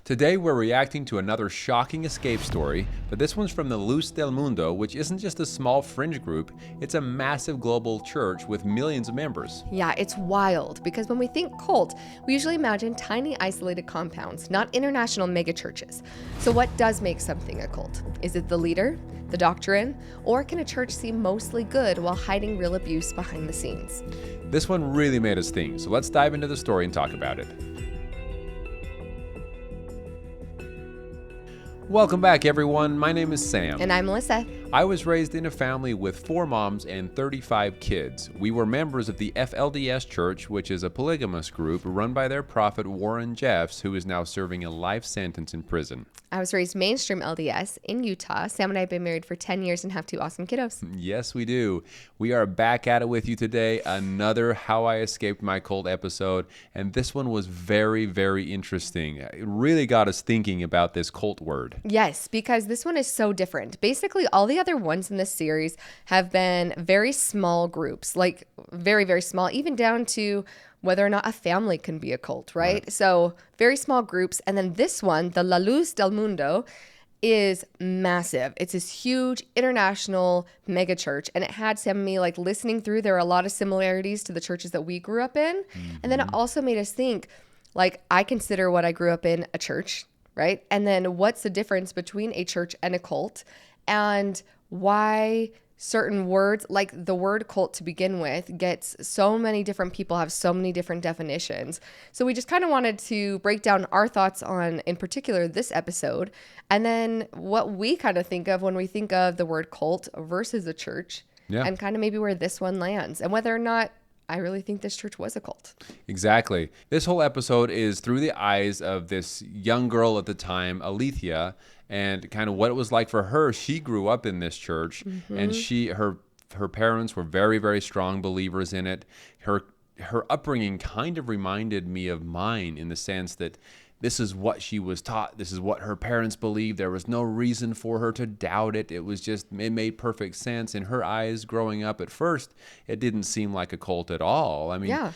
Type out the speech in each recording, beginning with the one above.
Today we're reacting to another shocking escape story, but this one's from the Luz del Mundo, which isn't just a small fringe group, it's a massive global church with millions of members. Yeah, it's wild because when we think cult, we usually imagine tiny isolated compounds, not international megachurches. So what does make something a cult? Is it the leader, the doctrine, or can a church seem mostly good while hiding real abuse behind the scenes? This one really made us think, so let's dive into the story and talk about it. Welcome back, everyone. My name is Sam. And I'm Melissa. I was raised in a family with 4 moms and 35 kids. We were members of the FLDS Church, which is a polygamous group run by their prophet Warren Jeffs, who is now serving a life sentence in prison. I was raised mainstream LDS in Utah. Sam and I have been married for 10 years and have 2 awesome kiddos. Yes, we do. We are back at it with you today. Another How I Escaped My Cult episode. And this one was very, very interesting. It really got us thinking about this cult word. Yes, because this one is so different. Basically, all the other ones in this series have been very small groups, like very, very small, even down to whether or not a family can be a cult, right? So very small groups. And then this one, the La Luz del Mundo, is massive. It's this huge international mega church. And it had Sam and me like listening through. There are a lot of similarities to the churches that we grew up in. And then it also made us think, like, I consider what I grew up in a church, right? And then what's the difference between a church and a cult, and why certain words, like the word cult to begin with, gets so many different people have so many different definitions. So we just kind of wanted to break down our thoughts on, in particular, this episode, and then what we kind of think of when we think of the word cult versus a church, and kind of maybe where this one lands, and whether or not I really think this church was a cult. Exactly. This whole episode is through the eyes of this young girl at the time, Alethea, and kind of what it was like for her. She grew up in this church, and her parents were very, very strong believers in it. Her upbringing kind of reminded me of mine in the sense that this is what she was taught. This is what her parents believed. There was no reason for her to doubt it. It made perfect sense. In her eyes growing up at first, it didn't seem like a cult at all. I mean,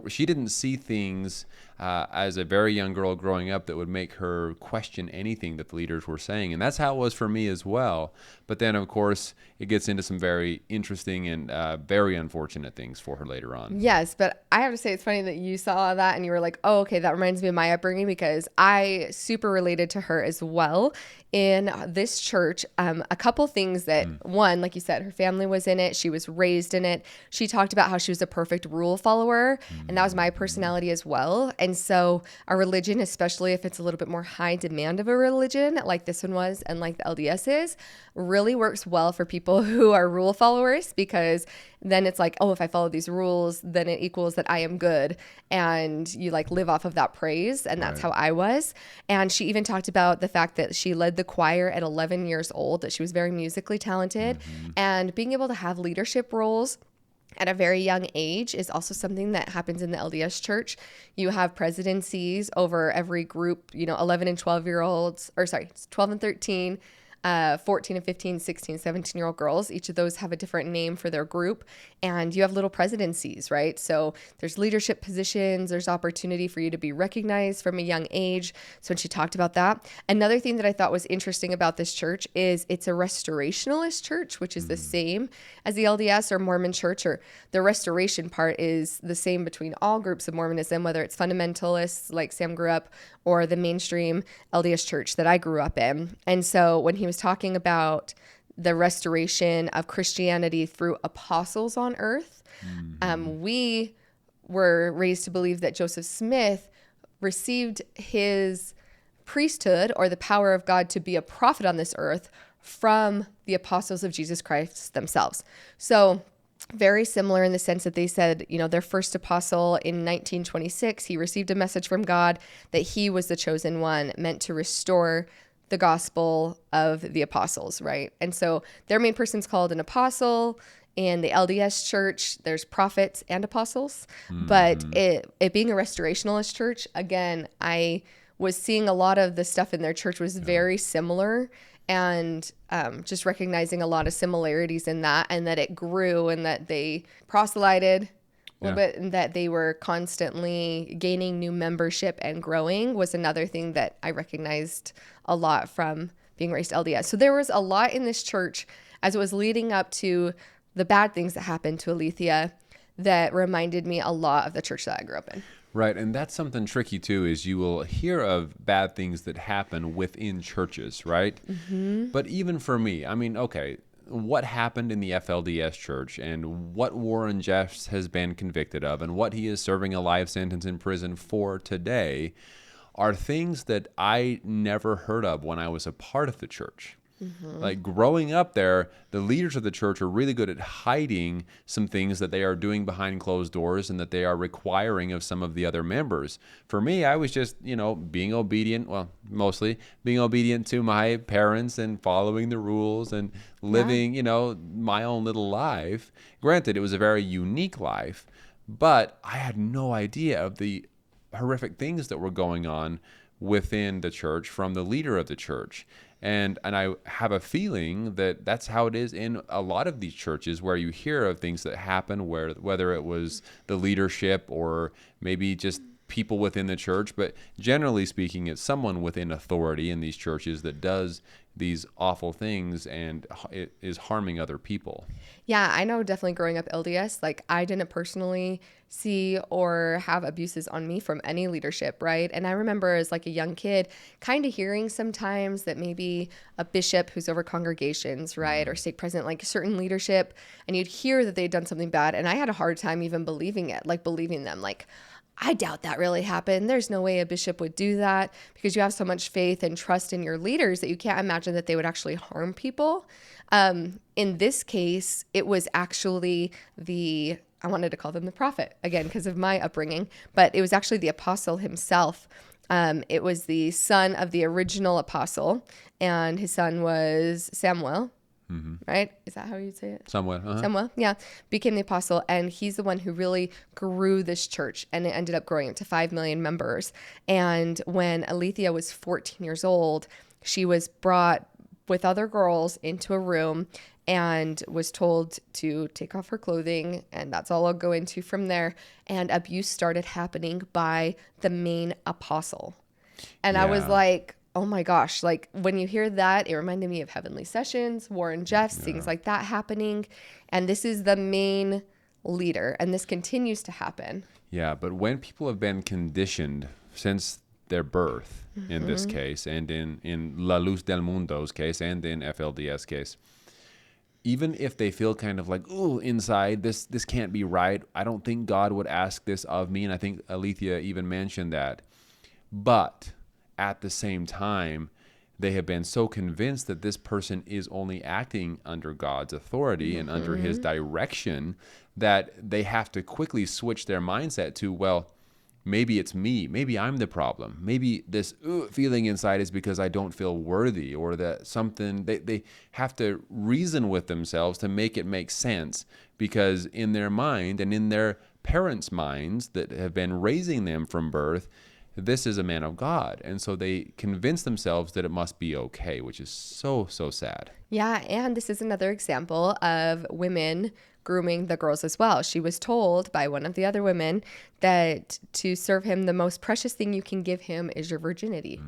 she didn't see things as a very young girl growing up that would make her question anything that the leaders were saying. And that's how it was for me as well. But then, of course, it gets into some very interesting and very unfortunate things for her later on. Yes, but I have to say it's funny that you saw that and you were like, oh, okay, that reminds me of my upbringing, because I super related to her as well in this church. A couple things that, one, like you said, her family was in it. She was raised in it. She talked about how she was a perfect rule follower, and that was my personality as well. And so our religion, especially if it's a little bit more high demand of a religion like this one was and like the LDS is, really works well for people who are rule followers, because then it's like, oh, if I follow these rules, then it equals that I am good. And you like live off of that praise. And that's how I was. And she even talked about the fact that she led the choir at 11 years old, that she was very musically talented, and being able to have leadership roles at a very young age is also something that happens in the LDS church. You have presidencies over every group, 11 and 12-year-olds, 12 and 13, 14 and 15, 16, 17-year-old girls. Each of those have a different name for their group. And you have little presidencies, right? So there's leadership positions. There's opportunity for you to be recognized from a young age. So when she talked about that. Another thing that I thought was interesting about this church is it's a Restorationist church, which is the same as the LDS or Mormon church, or the restoration part is the same between all groups of Mormonism, whether it's fundamentalists like Sam grew up or the mainstream LDS church that I grew up in. And so when he was talking about the restoration of Christianity through apostles on earth, we were raised to believe that Joseph Smith received his priesthood or the power of God to be a prophet on this earth from the apostles of Jesus Christ themselves. So very similar in the sense that they said, their first apostle in 1926, he received a message from God that he was the chosen one meant to restore the gospel of the apostles, right? And so their main person's called an apostle. In the LDS church, there's prophets and apostles. But it being a restorationalist church, again, I was seeing a lot of the stuff in their church was very similar, and just recognizing a lot of similarities in that, and that it grew, and that they proselyted little bit, and that they were constantly gaining new membership and growing was another thing that I recognized a lot from being raised LDS. So there was a lot in this church as it was leading up to the bad things that happened to Alethea that reminded me a lot of the church that I grew up in. Right, and that's something tricky too, is you will hear of bad things that happen within churches, right? Mm-hmm. But even for me, I mean, okay, what happened in the FLDS church and what Warren Jeffs has been convicted of and what he is serving a life sentence in prison for today are things that I never heard of when I was a part of the church. Mm-hmm. Like growing up there, the leaders of the church are really good at hiding some things that they are doing behind closed doors and that they are requiring of some of the other members. For me, I was just, being obedient, well, mostly being obedient to my parents and following the rules and living, my own little life. Granted, it was a very unique life, but I had no idea of the horrific things that were going on within the church from the leader of the church. And I have a feeling that that's how it is in a lot of these churches where you hear of things that happen, whether it was the leadership or maybe just people within the church. But generally speaking, it's someone within authority in these churches that does these awful things and it is harming other people. Yeah, I know definitely growing up LDS, like I didn't personally see or have abuses on me from any leadership, right? And I remember as like a young kid kind of hearing sometimes that maybe a bishop who's over congregations, right, or stake president, like certain leadership, and you'd hear that they'd done something bad. And I had a hard time even believing it, like believing them, like, I doubt that really happened. There's no way a bishop would do that because you have so much faith and trust in your leaders that you can't imagine that they would actually harm people. In this case, it was actually I wanted to call them the prophet again because of my upbringing, but it was actually the apostle himself. It was the son of the original apostle, and his son was Samuel. Mm-hmm. Right? Is that how you'd say it? Samuel. Uh-huh. Samuel, yeah. Became the apostle, and he's the one who really grew this church, and it ended up growing up to 5 million members. And when Alethea was 14 years old, she was brought with other girls into a room and was told to take off her clothing, and that's all I'll go into from there. And abuse started happening by the main apostle. And I was like, oh my gosh, like when you hear that, it reminded me of Heavenly Sessions, Warren Jeffs, things like that happening. And this is the main leader, and this continues to happen. Yeah, but when people have been conditioned since their birth, in this case, and in La Luz del Mundo's case, and in FLDS case, even if they feel kind of like, ooh, inside, this can't be right. I don't think God would ask this of me. And I think Alethea even mentioned that. But at the same time, they have been so convinced that this person is only acting under God's authority and under his direction that they have to quickly switch their mindset to, well, maybe it's me. Maybe I'm the problem. Maybe this feeling inside is because I don't feel worthy, or that something, they have to reason with themselves to make it make sense, because in their mind and in their parents' minds that have been raising them from birth, this is a man of God. And so they convince themselves that it must be okay, which is so, so sad. Yeah, and this is another example of women grooming the girls as well. She was told by one of the other women that to serve him, the most precious thing you can give him is your virginity,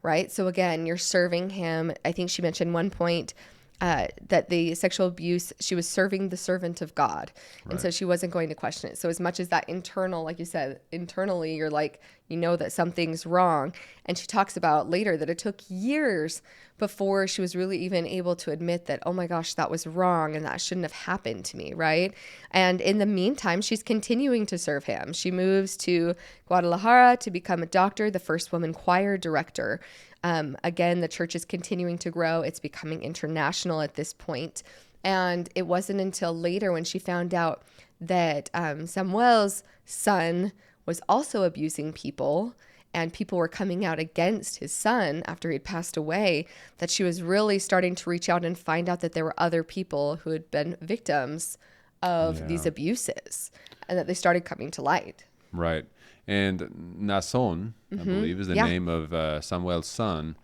right? So again, you're serving him. I think she mentioned one point that the sexual abuse, she was serving the servant of God. Right. And so she wasn't going to question it. So as much as that internal, like you said, internally, you're like, you know that something's wrong. And she talks about later that it took years before she was really even able to admit that, oh my gosh, that was wrong and that shouldn't have happened to me, right? And in the meantime, she's continuing to serve him. She moves to Guadalajara to become a doctor, the first woman choir director. Again, the church is continuing to grow. It's becoming international at this point. And it wasn't until later when she found out that Samuel's son was also abusing people, and people were coming out against his son after he'd passed away, that she was really starting to reach out and find out that there were other people who had been victims of these abuses, and that they started coming to light. Right. And Nasson, I believe, is the name of Samuel's son.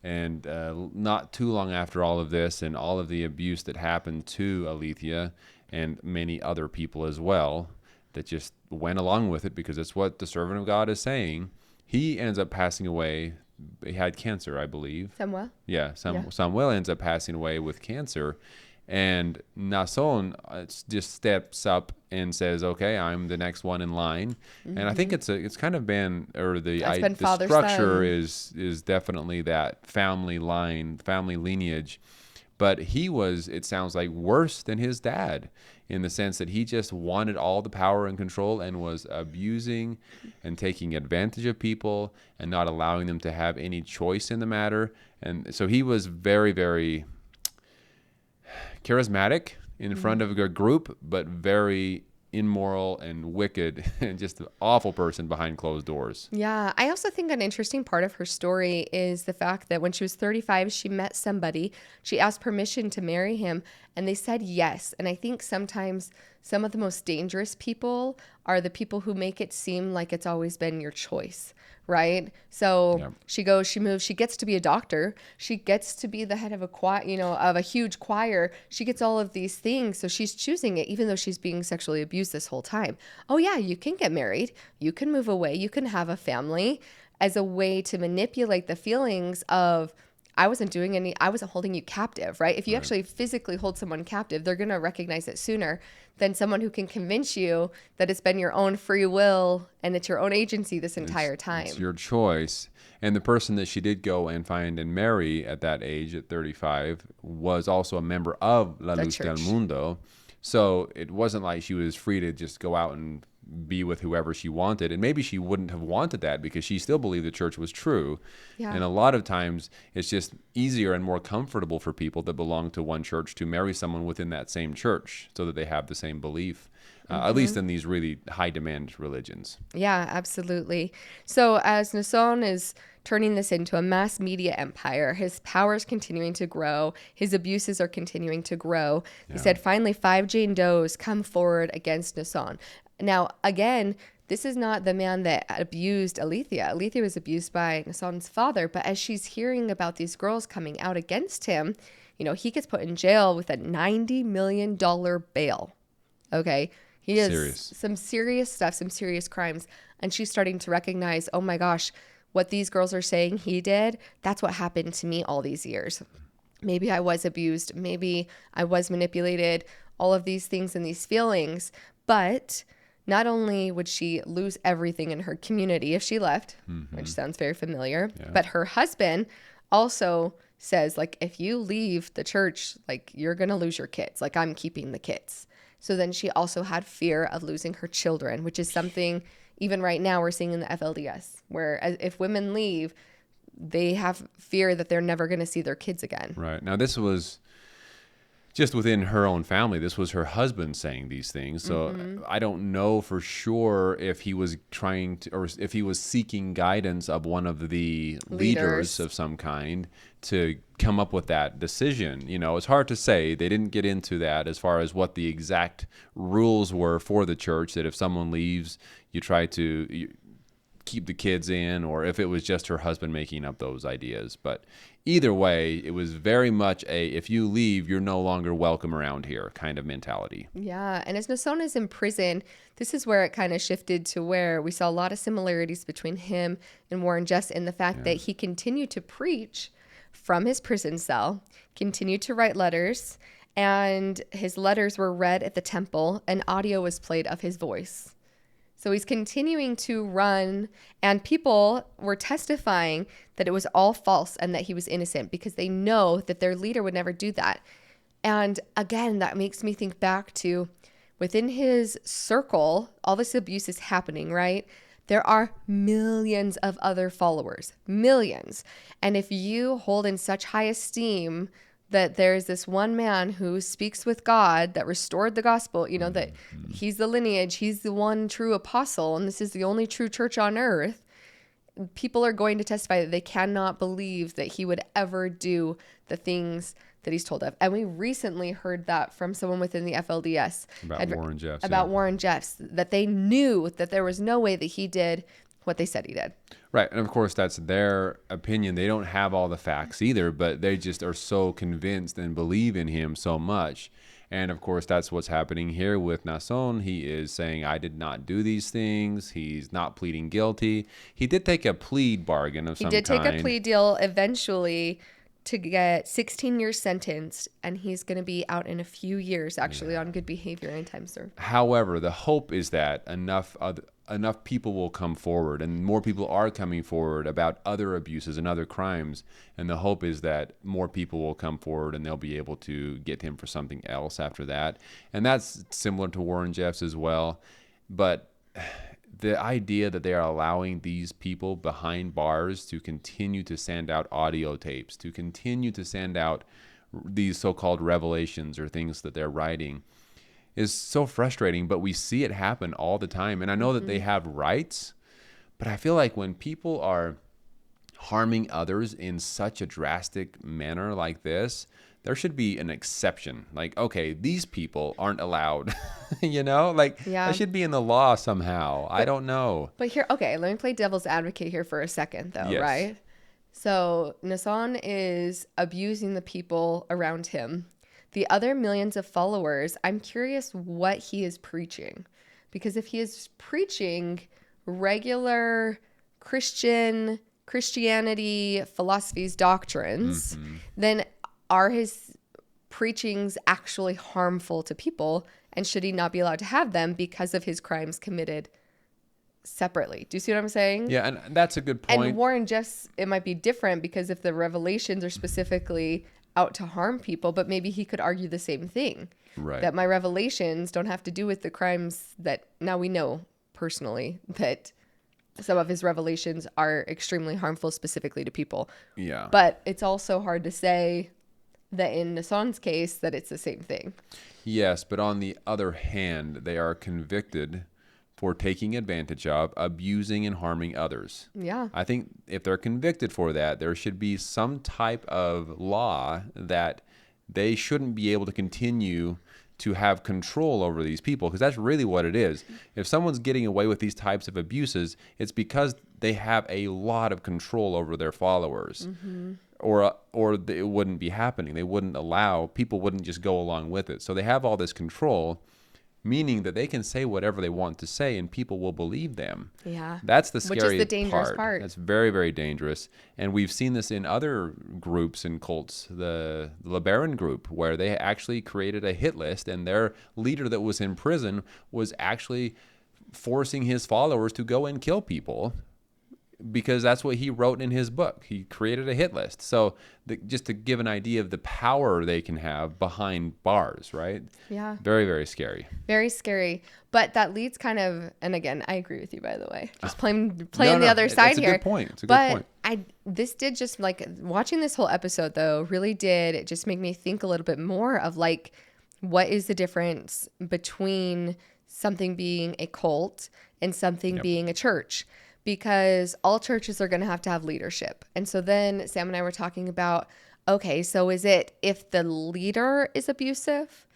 And not too long after all of this and all of the abuse that happened to Alethea and many other people as well, that just went along with it because it's what the servant of God is saying. He ends up passing away. He had cancer, I believe. Samuel. Yeah, Samuel ends up passing away with cancer. And Nasson just steps up and says, "Okay, I'm the next one in line." And I think it's kind of been, or the structure is definitely that family line, family lineage. But he was, it sounds like, worse than his dad in the sense that he just wanted all the power and control and was abusing and taking advantage of people and not allowing them to have any choice in the matter. And so he was very, very charismatic in front of a group, but very immoral and wicked and just an awful person behind closed doors. Yeah. I also think an interesting part of her story is the fact that when she was 35, she met somebody. She asked permission to marry him, and they said yes. And I think sometimes some of the most dangerous people are the people who make it seem like it's always been your choice, right? So she goes, she moves, she gets to be a doctor. She gets to be the head of a choir, of a huge choir. She gets all of these things. So she's choosing it, even though she's being sexually abused this whole time. Oh yeah, you can get married. You can move away. You can have a family, as a way to manipulate the feelings of, I wasn't holding you captive, right? If you actually physically hold someone captive, they're going to recognize it sooner than someone who can convince you that it's been your own free will and it's your own agency this entire time. It's your choice. And the person that she did go and find and marry at that age, at 35, was also a member of La Luz del Mundo. So it wasn't like she was free to just go out and be with whoever she wanted. And maybe she wouldn't have wanted that because she still believed the church was true. Yeah. And a lot of times it's just easier and more comfortable for people that belong to one church to marry someone within that same church so that they have the same belief, at least in these really high demand religions. Yeah, absolutely. So as Nasson is turning this into a mass media empire, his power is continuing to grow. His abuses are continuing to grow. He said, finally, 5 Jane Does come forward against Nasson. Now, again, this is not the man that abused Alethea. Alethea was abused by Nasson's father, but as she's hearing about these girls coming out against him, he gets put in jail with a $90 million bail. Okay? He has some serious stuff, some serious crimes, and she's starting to recognize, oh my gosh, what these girls are saying he did, that's what happened to me all these years. Maybe I was abused. Maybe I was manipulated, all of these things and these feelings, but not only would she lose everything in her community if she left, which sounds very familiar, but her husband also says, like, if you leave the church, like, you're going to lose your kids. Like, I'm keeping the kids. So then she also had fear of losing her children, which is something even right now we're seeing in the FLDS, where if women leave, they have fear that they're never going to see their kids again. Right. Now, this was just within her own family. This was her husband saying these things. So I don't know for sure if he was trying to, or if he was seeking guidance of one of the leaders of some kind to come up with that decision. It's hard to say. They didn't get into that as far as what the exact rules were for the church, that if someone leaves, you try to keep the kids in, or if it was just her husband making up those ideas. But either way, it was very much if you leave, you're no longer welcome around here kind of mentality. Yeah. And as Nasson is in prison, this is where it kind of shifted to where we saw a lot of similarities between him and Warren Jeffs in the fact that he continued to preach from his prison cell, continued to write letters, and his letters were read at the temple, and audio was played of his voice. So he's continuing to run, and people were testifying that it was all false and that he was innocent because they know that their leader would never do that. And again, that makes me think back to within his circle, all this abuse is happening, right? There are millions of other followers, millions. And if you hold in such high esteem that there's this one man who speaks with God that restored the gospel, that he's the lineage, he's the one true apostle, and this is the only true church on earth, people are going to testify that they cannot believe that he would ever do the things that he's told of. And we recently heard that from someone within the FLDS. About Warren Jeffs, that they knew that there was no way that he did what they said he did. Right. And of course, that's their opinion. They don't have all the facts either, but they just are so convinced and believe in him so much. And of course, that's what's happening here with Nasson. He is saying, I did not do these things. He's not pleading guilty. He did take a plea bargain of some kind. He did take a plea deal eventually to get 16 years sentenced, and he's going to be out in a few years, actually, on good behavior and time served. However, the hope is that enough people will come forward, and more people are coming forward about other abuses and other crimes. And the hope is that more people will come forward and they'll be able to get him for something else after that. And that's similar to Warren Jeffs as well. But the idea that they are allowing these people behind bars to continue to send out audio tapes, to continue to send out these so-called revelations or things that they're writing is so frustrating, but we see it happen all the time. And I know that they have rights, but I feel like when people are harming others in such a drastic manner like this, there should be an exception. Like, okay, these people aren't allowed, that should be in the law somehow. I don't know. But here, okay, let me play devil's advocate here for a second though, Yes. right? So Nasson is abusing the people around him. The other millions of followers, I'm curious what he is preaching. Because if he is preaching regular Christianity, philosophies, doctrines, then are his preachings actually harmful to people? And should he not be allowed to have them because of his crimes committed separately? Do you see what I'm saying? Yeah, and that's a good point. And Warren Jeffs, it might be different because if the revelations are specifically out to harm people, but maybe he could argue the same thing. Right. That my revelations don't have to do with the crimes that now we know personally that some of his revelations are extremely harmful specifically to people. Yeah. But it's also hard to say that in Nasson's case that it's the same thing. Yes, but on the other hand, they are convicted for taking advantage of, abusing, and harming others. Yeah. I think if they're convicted for that, there should be some type of law that they shouldn't be able to continue to have control over these people, because that's really what it is. If someone's getting away with these types of abuses, it's because they have a lot of control over their followers. Or it wouldn't be happening. They wouldn't allow, people wouldn't just go along with it. So they have all this control, meaning that they can say whatever they want to say and people will believe them. Yeah. That's the scary part. Which is the dangerous part. That's very, very dangerous. And we've seen this in other groups and cults, the LeBaron group, where they actually created a hit list, and their leader that was in prison was actually forcing his followers to go and kill people, because that's what he wrote in his book. He created a hit list. So just to give an idea of the power they can have behind bars, right? Yeah. Very, very scary. Very scary. But that leads kind of, and again, I agree with you, by the way. Just playing the other side here. It's a good point. It's a good point. This did just, like, watching this whole episode, though, really did just make me think a little bit more of, like, what is the difference between something being a cult and something being a church? Because all churches are going to have leadership. And so then Sam and I were talking about, okay, so is it if the leader is abusive?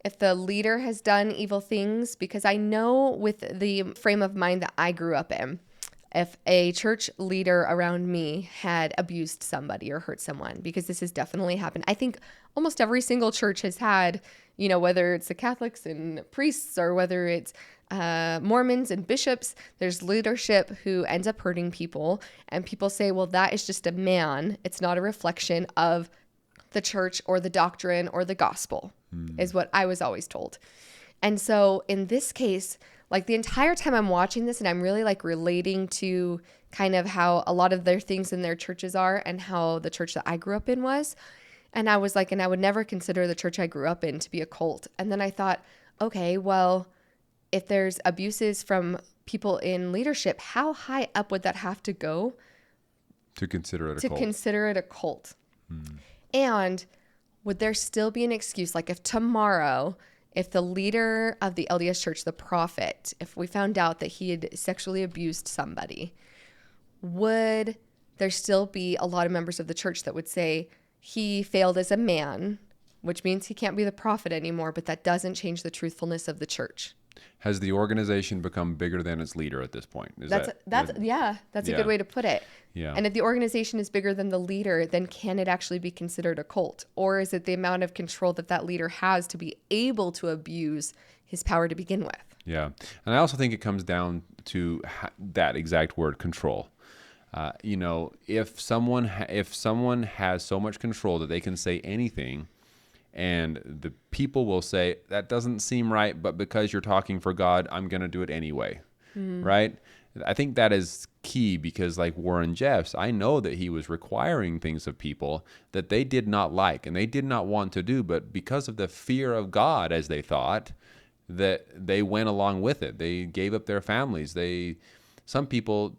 If the leader has done evil things? Because I know with the frame of mind that I grew up in, if a church leader around me had abused somebody or hurt someone, because this has definitely happened. I think almost every single church has had, whether it's the Catholics and priests or whether it's Mormons and bishops, there's leadership who ends up hurting people, and people say, well, that is just a man. It's not a reflection of the church or the doctrine or the gospel, is what I was always told. And so in this case, like the entire time I'm watching this and I'm really like relating to kind of how a lot of their things in their churches are and how the church that I grew up in was. And I was like, and I would never consider the church I grew up in to be a cult. And then I thought, okay, well, if there's abuses from people in leadership, how high up would that have to go to consider it a cult? And would there still be an excuse? Like if tomorrow, if the leader of the LDS church, the prophet, if we found out that he had sexually abused somebody, would there still be a lot of members of the church that would say he failed as a man, which means he can't be the prophet anymore, but that doesn't change the truthfulness of the church? Has the organization become bigger than its leader at this point? That's a good way to put it. Yeah. And if the organization is bigger than the leader, then can it actually be considered a cult? Or is it the amount of control that leader has to be able to abuse his power to begin with? Yeah. And I also think it comes down to that exact word, control. If someone has so much control that they can say anything, and the people will say, that doesn't seem right, but because you're talking for God, I'm going to do it anyway. Right? I think that is key, because like Warren Jeffs, I know that he was requiring things of people that they did not like and they did not want to do, but because of the fear of God, as they thought, that they went along with it. They gave up their families. Some people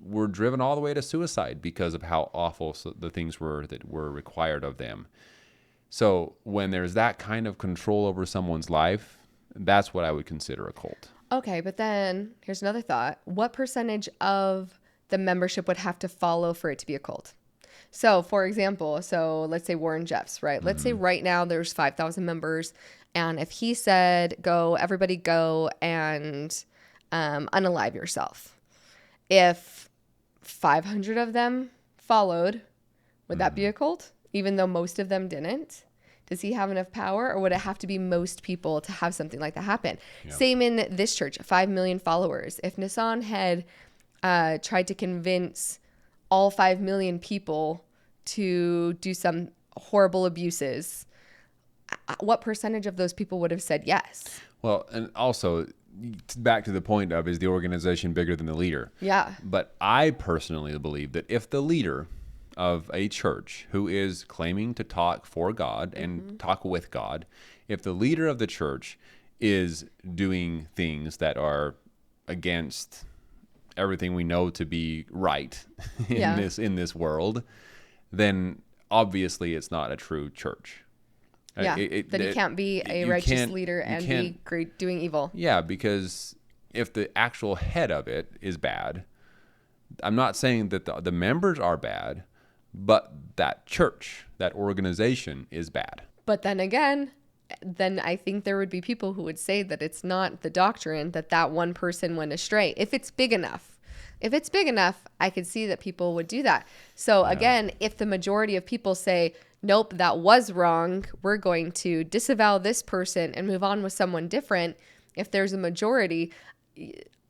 were driven all the way to suicide because of how awful the things were that were required of them. So when there's that kind of control over someone's life, that's what I would consider a cult. Okay, but then here's another thought. What percentage of the membership would have to follow for it to be a cult? So, for example, let's say Warren Jeffs, right? Let's say right now there's 5,000 members, and if he said, everybody go and unalive yourself. If 500 of them followed, would that be a cult? Even though most of them didn't? Does he have enough power, or would it have to be most people to have something like that happen? Yeah. Same in this church, 5 million followers. If Nasson had tried to convince all 5 million people to do some horrible abuses, what percentage of those people would have said yes? Well, and also, back to the point of, is the organization bigger than the leader? Yeah. But I personally believe that if the leader of a church who is claiming to talk for God and talk with God, if the leader of the church is doing things that are against everything we know to be right in this world, then obviously it's not a true church. Yeah, then you can't be a righteous leader and be great doing evil. Yeah, because if the actual head of it is bad, I'm not saying that the members are bad, but that church, that organization is bad. But then again, I think there would be people who would say that it's not the doctrine, that one person went astray. If it's big enough, I could see that people would do that. So again, if the majority of people say, nope, that was wrong, we're going to disavow this person and move on with someone different. If there's a majority,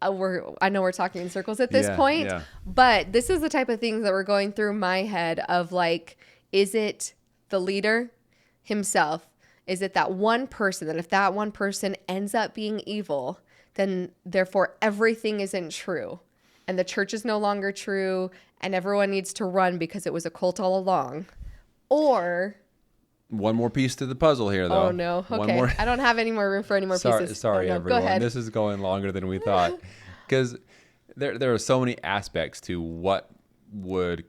I know we're talking in circles at this point, but this is the type of things that we're going through my head of like, is it the leader himself? Is it that one person that if that one person ends up being evil, then therefore everything isn't true and the church is no longer true and everyone needs to run because it was a cult all along? Or one more piece to the puzzle here, though. Oh, no. Okay. I don't have any more room for any more pieces. Sorry, no, everyone. Go ahead. This is going longer than we thought. Because there are so many aspects to what would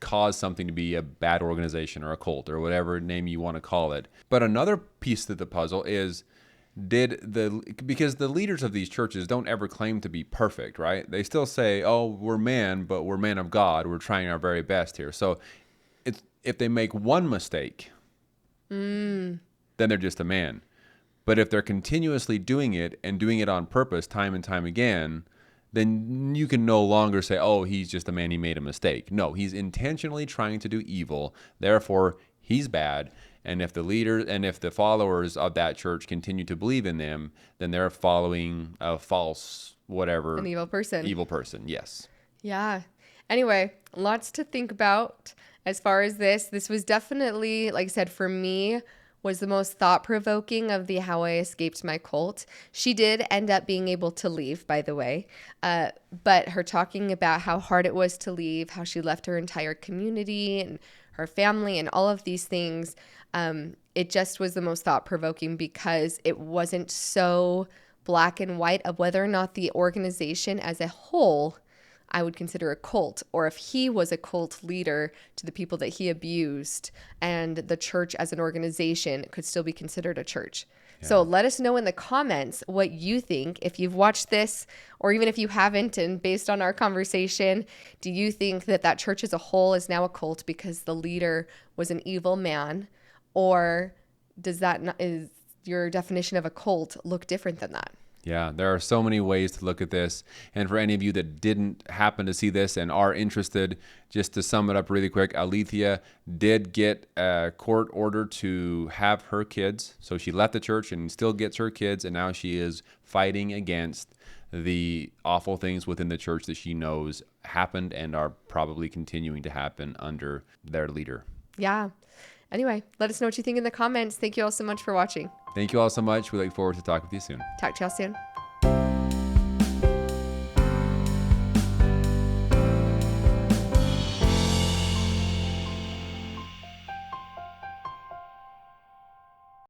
cause something to be a bad organization or a cult or whatever name you want to call it. But another piece to the puzzle is, because the leaders of these churches don't ever claim to be perfect, right? They still say, oh, we're men, but we're men of God. We're trying our very best here. So if they make one mistake, then they're just a man. But if they're continuously doing it and doing it on purpose time and time again, then you can no longer say, oh, he's just a man, he made a mistake. No, he's intentionally trying to do evil. Therefore, he's bad. And if the leaders and if the followers of that church continue to believe in them, then they're following a false whatever. An evil person. Evil person, yes. Yeah. Anyway, lots to think about. As far as this was definitely, like I said, for me, was the most thought-provoking of the how I escaped my cult. She did end up being able to leave, by the way. But her talking about how hard it was to leave, how she left her entire community and her family and all of these things, it just was the most thought-provoking because it wasn't so black and white of whether or not the organization as a whole I would consider a cult, or if he was a cult leader to the people that he abused, and the church as an organization could still be considered a church. Yeah. So let us know in the comments what you think. If you've watched this, or even if you haven't, and based on our conversation, do you think that church as a whole is now a cult because the leader was an evil man? Or is your definition of a cult look different than that? Yeah, there are so many ways to look at this. And for any of you that didn't happen to see this and are interested, just to sum it up really quick, Alethea did get a court order to have her kids. So she left the church and still gets her kids. And now she is fighting against the awful things within the church that she knows happened and are probably continuing to happen under their leader. Yeah. Anyway, let us know what you think in the comments. Thank you all so much for watching. Thank you all so much. We look forward to talking with you soon. Talk to y'all soon.